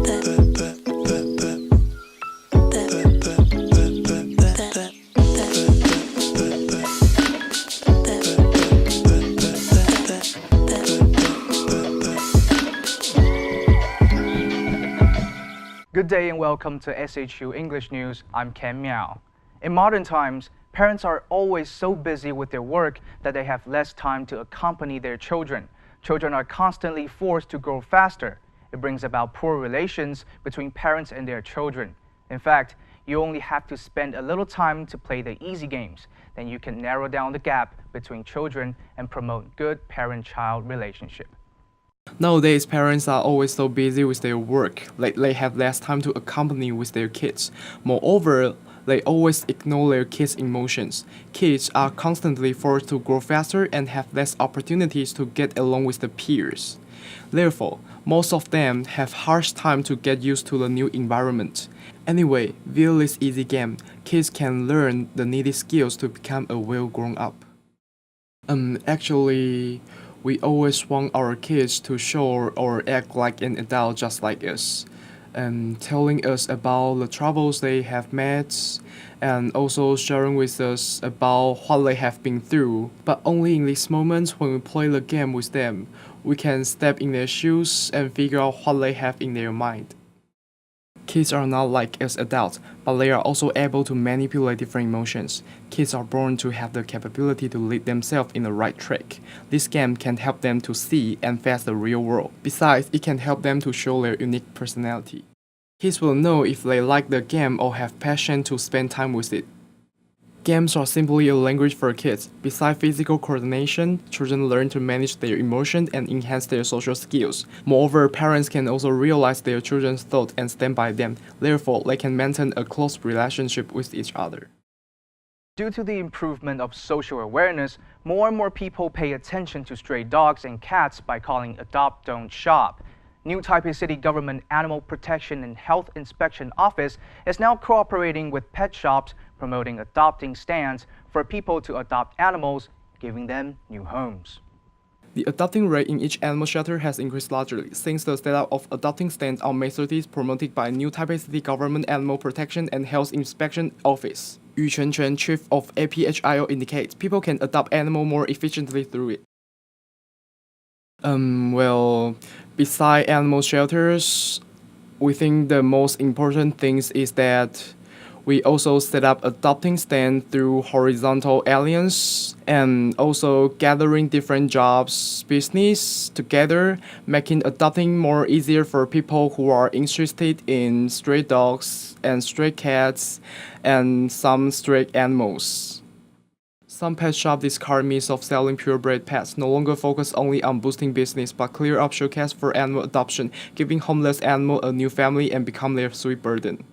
Good day and welcome to SHU English News. I'm Ken Miao. In modern times, parents are always so busy with their work that they have less time to accompany their children. Children are constantly forced to grow faster. It brings about poor relations between parents and their children. In fact, you only have to spend a little time to play the easy games. Then you can narrow down the gap between children and promote good parent-child relationship. Nowadays, parents are always so busy with their work, like they have less time to accompany with their kids. Moreover, they always ignore their kids' emotions. Kids are constantly forced to grow faster and have less opportunities to get along with the peers. Therefore, most of them have harsh time to get used to the new environment. Anyway, via this easy game, kids can learn the needed skills to become a well-grown up. Actually, we always want our kids to show or act like an adult just like us, telling us about the troubles they have met, and also sharing with us about what they have been through. But only in these moments when we play the game with them, we can step in their shoes and figure out what they have in their mind. Kids are not like us adults, but they are also able to manipulate different emotions. Kids are born to have the capability to lead themselves in the right track. This game can help them to see and face the real world. Besides, it can help them to show their unique personality. Kids will know if they like the game or have passion to spend time with it. Games are simply a language for kids. Besides physical coordination, children learn to manage their emotions and enhance their social skills. Moreover, parents can also realize their children's thoughts and stand by them. Therefore, they can maintain a close relationship with each other. Due to the improvement of social awareness, more and more people pay attention to stray dogs and cats by calling Adopt Don't Shop. New Taipei City Government Animal Protection and Health Inspection Office is now cooperating with pet shops, promoting adopting stands for people to adopt animals, giving them new homes. The adopting rate in each animal shelter has increased largely since the setup of adopting stands on May 30th promoted by New Taipei City Government Animal Protection and Health Inspection Office. Yu Chenchen, chief of APHIO, indicates people can adopt animals more efficiently through it. Beside animal shelters, we think the most important things is that we also set up adopting stand through horizontal alliance and also gathering different jobs, business together, making adopting more easier for people who are interested in stray dogs and stray cats and some stray animals. Some pet shops discard means of selling purebred pets, no longer focus only on boosting business, but clear up showcase for animal adoption, giving homeless animals a new family and become their sweet burden.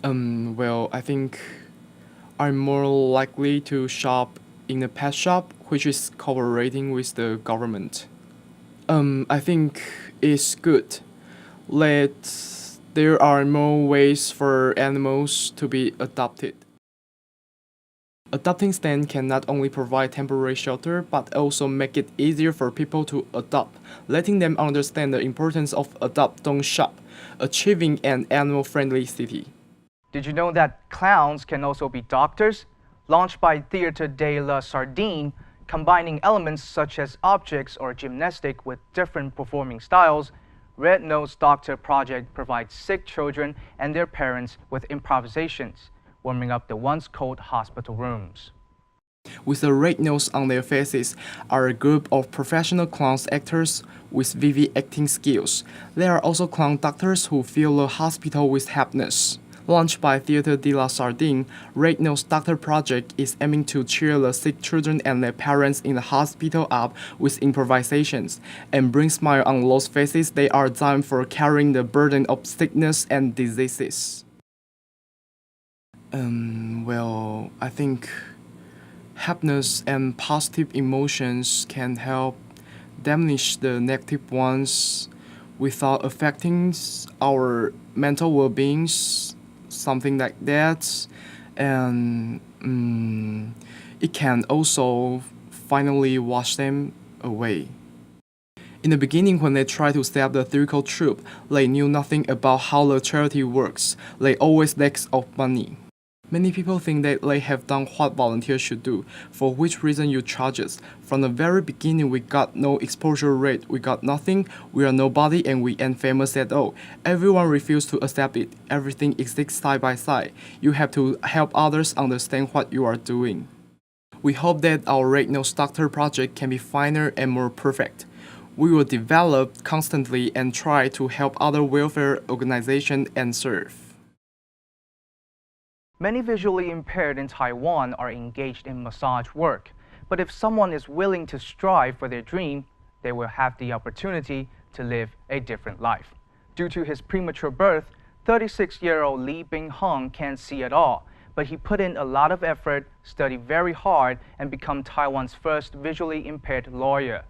I think I'm more likely to shop in a pet shop which is cooperating with the government. I think it's good that there are more ways for animals to be adopted. Adopting stand can not only provide temporary shelter, but also make it easier for people to adopt, letting them understand the importance of Adopt Don't Shop, achieving an animal-friendly city. Did you know that clowns can also be doctors? Launched by Theatre de la Sardine, combining elements such as objects or gymnastic with different performing styles, Red Nose Doctor Project provides sick children and their parents with improvisations, warming up the once cold hospital rooms. With a red nose on their faces are a group of professional clown actors with vivid acting skills. There are also clown doctors who fill the hospital with happiness. Launched by Theatre de la Sardine, Red Nose Doctor Project is aiming to cheer the sick children and their parents in the hospital up with improvisations and bring smile on those faces they are designed for carrying the burden of sickness and diseases. I think happiness and positive emotions can help diminish the negative ones without affecting our mental well-being, something like that. And it can also finally wash them away. In the beginning, when they tried to set up the theatrical troupe, they knew nothing about how the charity works. They always lacked of money. Many people think that they have done what volunteers should do, for which reason you charge us. From the very beginning, we got no exposure rate, we got nothing, we are nobody, and we ain't famous at all. Everyone refused to accept it. Everything exists side by side. You have to help others understand what you are doing. We hope that our radio starter project can be finer and more perfect. We will develop constantly and try to help other welfare organizations and serve. Many visually impaired in Taiwan are engaged in massage work, but if someone is willing to strive for their dream, they will have the opportunity to live a different life. Due to his premature birth, 36-year-old Lee Bing-hong can't see at all, but he put in a lot of effort, studied very hard, and become Taiwan's first visually impaired lawyer.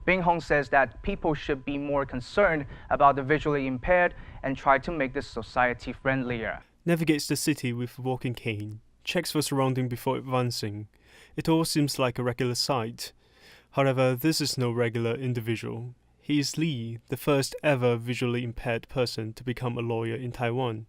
Bing-hong says that people should be more concerned about the visually impaired and try to make the society friendlier. Navigates the city with a walking cane, checks the surrounding before advancing. It all seems like a regular sight. However, this is no regular individual. He is Lee, the first ever visually impaired person to become a lawyer in Taiwan.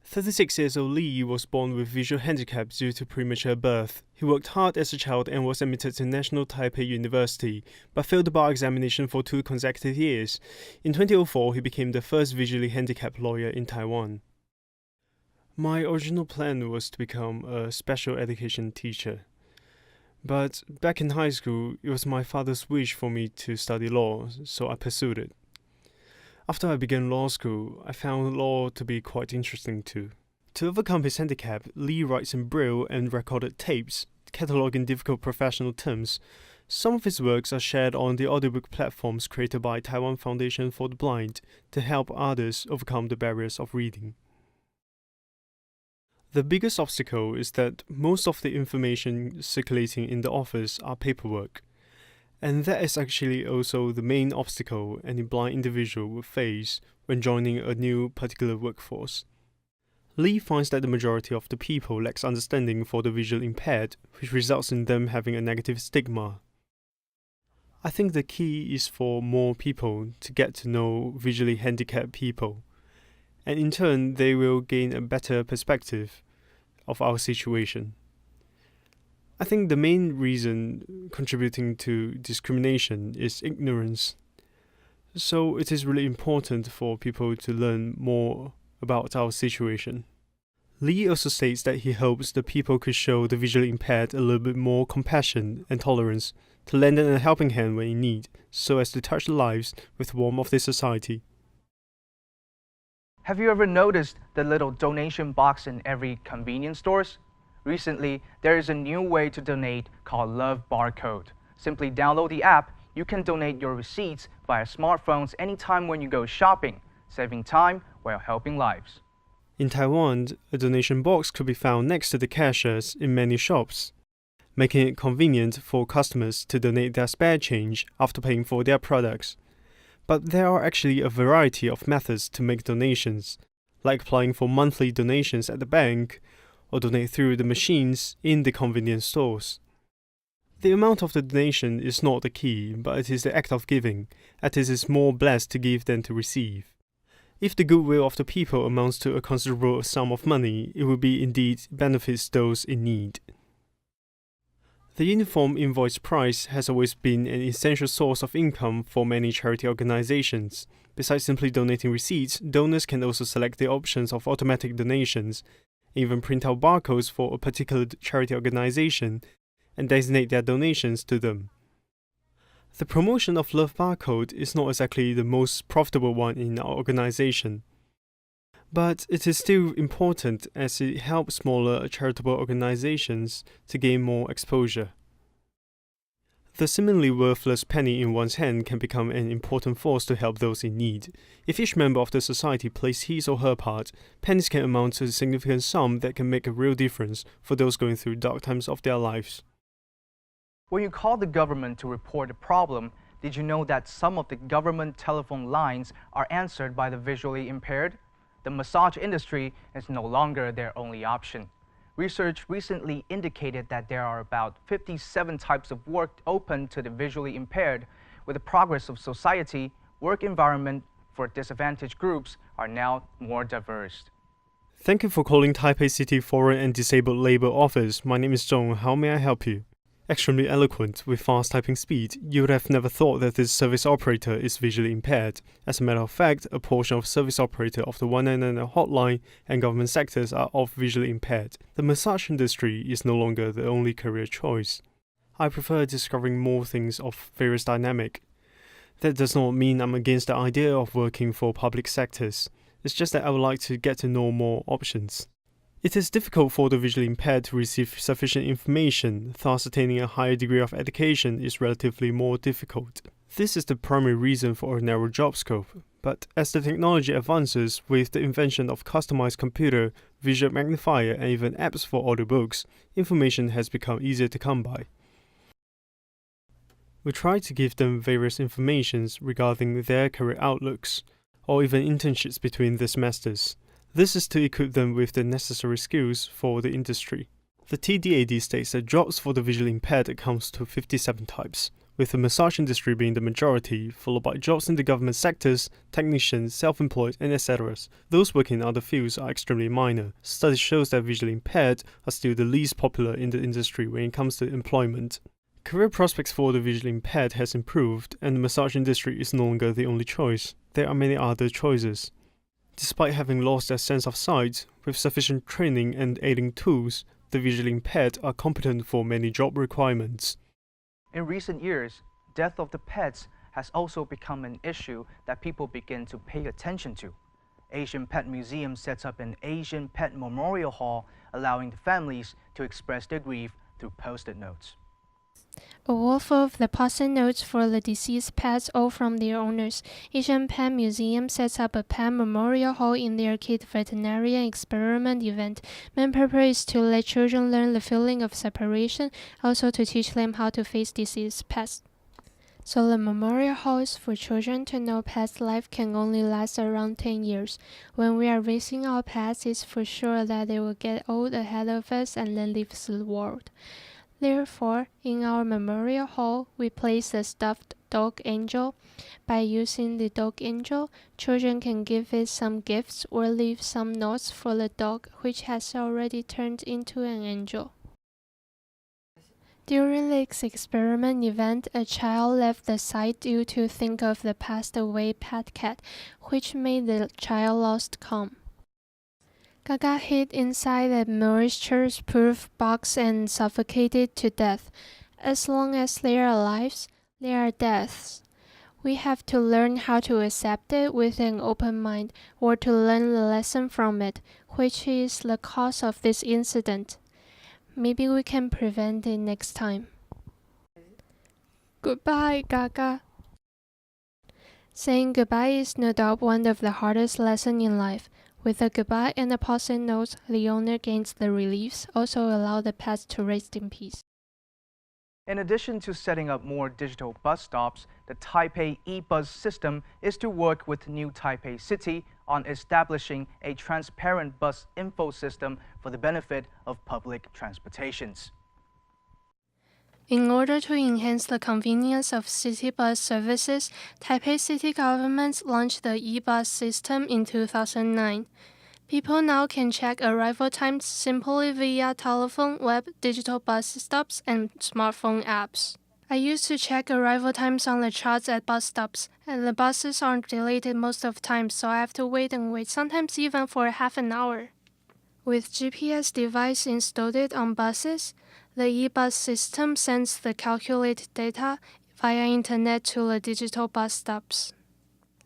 36 years old Lee was born with visual handicap due to premature birth. He worked hard as a child and was admitted to National Taipei University, but failed the bar examination for 2 consecutive years. In 2004, he became the first visually handicapped lawyer in Taiwan. My original plan was to become a special education teacher. But back in high school, it was my father's wish for me to study law, so I pursued it. After I began law school, I found law to be quite interesting too. To overcome his handicap, Lee writes in Braille and recorded tapes, cataloging difficult professional terms. Some of his works are shared on the audiobook platforms created by Taiwan Foundation for the Blind to help others overcome the barriers of reading. The biggest obstacle is that most of the information circulating in the office are paperwork, and that is actually also the main obstacle any blind individual will face when joining a new particular workforce. Lee finds that the majority of the people lacks understanding for the visually impaired, which results in them having a negative stigma. I think the key is for more people to get to know visually handicapped people, and in turn they will gain a better perspective of our situation. I think the main reason contributing to discrimination is ignorance. So it is really important for people to learn more about our situation. Lee also states that he hopes that people could show the visually impaired a little bit more compassion and tolerance, to lend them a helping hand when in need, so as to touch the lives with warmth of this society. Have you ever noticed the little donation box in every convenience stores? Recently, there is a new way to donate called Love Barcode. Simply download the app. You can donate your receipts via smartphones anytime when you go shopping, saving time while helping lives. In Taiwan, a donation box could be found next to the cashiers in many shops, making it convenient for customers to donate their spare change after paying for their products. But there are actually a variety of methods to make donations, like applying for monthly donations at the bank, or donate through the machines in the convenience stores. The amount of the donation is not the key, but it is the act of giving, as it is more blessed to give than to receive. If the goodwill of the people amounts to a considerable sum of money, it will be indeed benefits those in need. The uniform invoice price has always been an essential source of income for many charity organizations. Besides simply donating receipts, donors can also select the options of automatic donations, even print out barcodes for a particular charity organization, and designate their donations to them. The promotion of Love Barcode is not exactly the most profitable one in our organization, but it is still important as it helps smaller charitable organizations to gain more exposure. The seemingly worthless penny in one's hand can become an important force to help those in need. If each member of the society plays his or her part, pennies can amount to a significant sum that can make a real difference for those going through dark times of their lives. When you call the government to report a problem, did you know that some of the government telephone lines are answered by the visually impaired? The massage industry is no longer their only option. Research recently indicated that there are about 57 types of work open to the visually impaired, With the progress of society, work environment for disadvantaged groups are now more diverse. Thank you for calling Taipei City Foreign and Disabled Labor Office. My name is Zhong. How may I help you? Extremely eloquent, with fast typing speed, you would have never thought that this service operator is visually impaired. As a matter of fact, a portion of service operator of the 199 hotline and government sectors are all visually impaired. The massage industry is no longer the only career choice. I prefer discovering more things of various dynamic. That does not mean I'm against the idea of working for public sectors. It's just that I would like to get to know more options. It is difficult for the visually impaired to receive sufficient information, thus attaining a higher degree of education is relatively more difficult. This is the primary reason for a narrow job scope, but as the technology advances with the invention of customized computer, visual magnifier and even apps for audiobooks, information has become easier to come by. We try to give them various informations regarding their career outlooks, or even internships between the semesters. This is to equip them with the necessary skills for the industry. The TDAD states that jobs for the visually impaired accounts to 57 types, with the massage industry being the majority, followed by jobs in the government sectors, technicians, self-employed, and etc. Those working in other fields are extremely minor. Study shows that visually impaired are still the least popular in the industry when it comes to employment. Career prospects for the visually impaired has improved, and the massage industry is no longer the only choice. There are many other choices. Despite having lost their sense of sight, with sufficient training and aiding tools, the visually impaired are competent for many job requirements. In recent years, death of the pets has also become an issue that people begin to pay attention to. Asian Pet Museum sets up an Asian Pet Memorial Hall, allowing the families to express their grief through post-it notes. A wall full of the post-it notes for the deceased pets, all from their owners. Asian Pet Museum sets up a pet memorial hall in their Kid Veterinarian Experiment event. Main purpose is to let children learn the feeling of separation, also to teach them how to face deceased pets. So the memorial hall is for children to know pets' life can only last around 10 years. When we are raising our pets, it's for sure that they will get old ahead of us and then leave the world. Therefore, in our memorial hall, we place a stuffed dog angel. By using the dog angel, children can give it some gifts or leave some notes for the dog, which has already turned into an angel. During this experiment event, a child left the site due to think of the passed away pet cat, which made the child lost calm. Gaga hid inside a moisture-proof box and suffocated to death. As long as they are alive, they are deaths. We have to learn how to accept it with an open mind, or to learn the lesson from it, which is the cause of this incident. Maybe we can prevent it next time. Goodbye, Gaga. Saying goodbye is no doubt one of the hardest lessons in life. With a goodbye and a post-it note, the owner gains the reliefs, also allow the pets to rest in peace. In addition to setting up more digital bus stops, the Taipei e-bus system is to work with New Taipei City on establishing a transparent bus info system for the benefit of public transportations. In order to enhance the convenience of city bus services, Taipei City government launched the e-bus system in 2009. People now can check arrival times simply via telephone, web, digital bus stops, and smartphone apps. I used to check arrival times on the charts at bus stops, and the buses aren't delayed most of the time, so I have to wait, sometimes even for half an hour. With GPS device installed on buses, the e-bus system sends the calculated data via internet to the digital bus stops.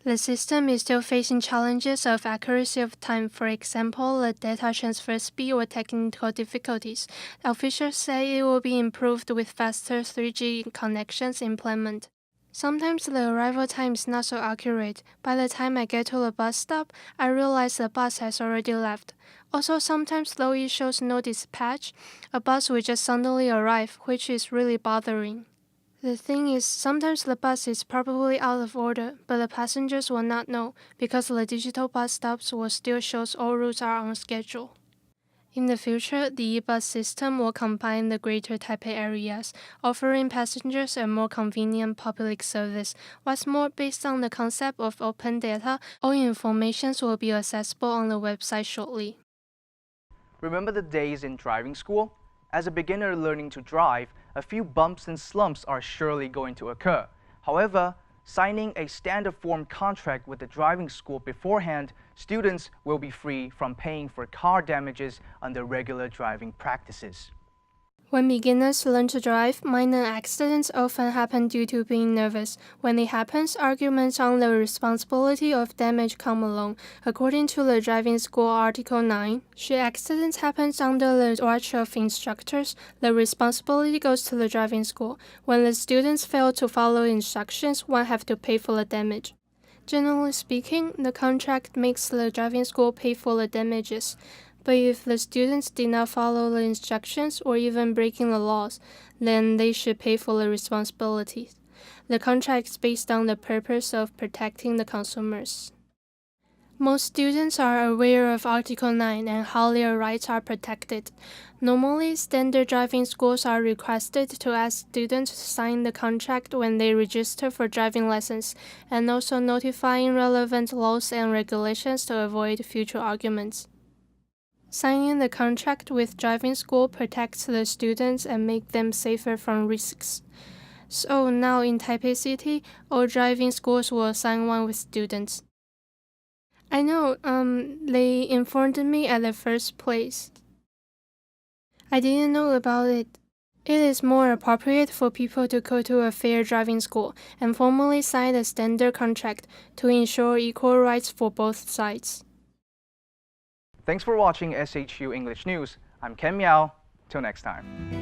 The system is still facing challenges of accuracy of time, for example, the data transfer speed or technical difficulties. Officials say it will be improved with faster 3G connections implemented. Sometimes the arrival time is not so accurate. By the time I get to the bus stop, I realize the bus has already left. Also, sometimes though it shows no dispatch, a bus will just suddenly arrive, which is really bothering. The thing is, sometimes the bus is probably out of order, but the passengers will not know because the digital bus stops will still show all routes are on schedule. In the future, the e-bus system will combine the greater Taipei areas, offering passengers a more convenient public service. What's more, based on the concept of open data, all information will be accessible on the website shortly. Remember the days in driving school? As a beginner learning to drive, a few bumps and slumps are surely going to occur. However, signing a standard form contract with the driving school beforehand, students will be free from paying for car damages under regular driving practices. When beginners learn to drive, minor accidents often happen due to being nervous. When it happens, arguments on the responsibility of damage come along. According to the driving school Article 9, should accidents happen under the watch of instructors, the responsibility goes to the driving school. When the students fail to follow instructions, one have to pay for the damage. Generally speaking, the contract makes the driving school pay for the damages. But if the students did not follow the instructions or even breaking the laws, then they should pay for the responsibilities. The contract is based on the purpose of protecting the consumers. Most students are aware of Article 9 and how their rights are protected. Normally, standard driving schools are requested to ask students to sign the contract when they register for driving lessons, and also notifying relevant laws and regulations to avoid future arguments. Signing the contract with driving school protects the students and makes them safer from risks. So now in Taipei City, all driving schools will assign one with students. I know, they informed me at the first place. I didn't know about it. It is more appropriate for people to go to a fair driving school and formally sign a standard contract to ensure equal rights for both sides. Thanks for watching SHU English News. I'm Ken Miao. Till next time.